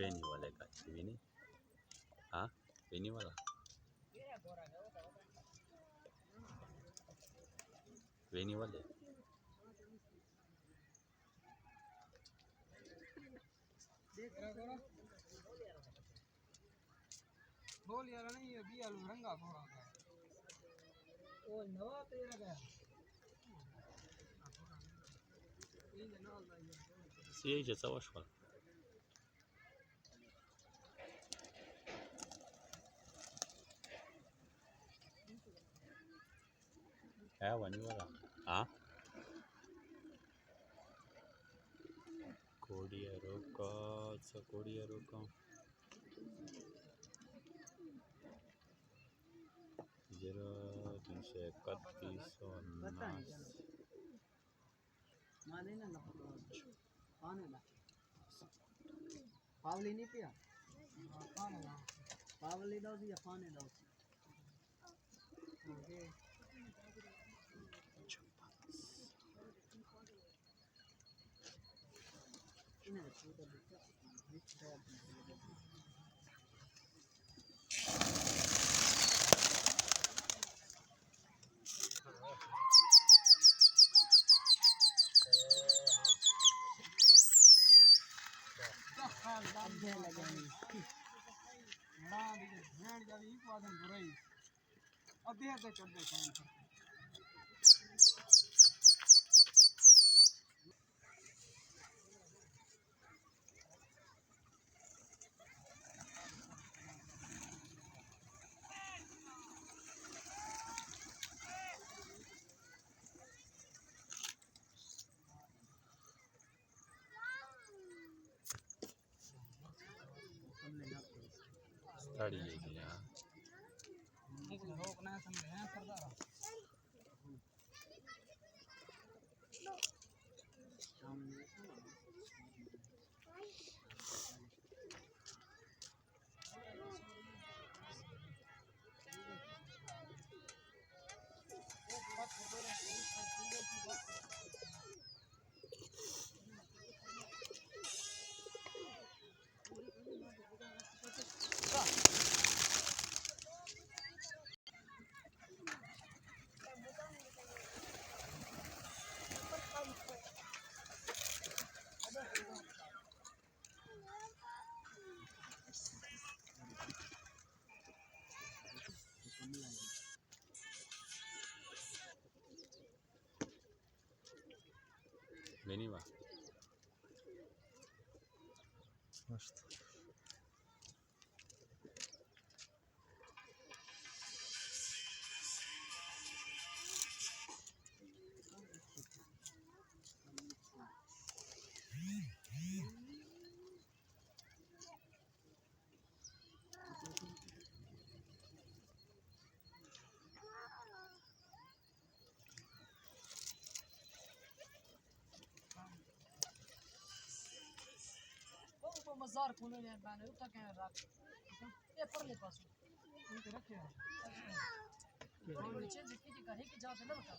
वेनी वाले का वेनी हाँ वेनी वाला वेनी वाले बोल यार नहीं अभी आलू रंगा थोड़ा ओ नवा तेरा गया यही जैसा वाशवाल है वनी वाला हाँ कोडिया रोका 0331 माने ना पाने ना पावली नहीं पिया पाने ना पावली दो दिया पाने दो ओके इन्हें तो देखा अधे लगानी ना दिखे ध्यान जावी एक वादन बुराई अधे अधे कर दे काम स्टडी है यार एक रोकना समझे हैं सरदार वेनी वा मस्त मजार कोने ने मैंने उठा के रख ये पर ले पास उनके रखे हैं और नीचे जितनी की कहीं की जाते ना बता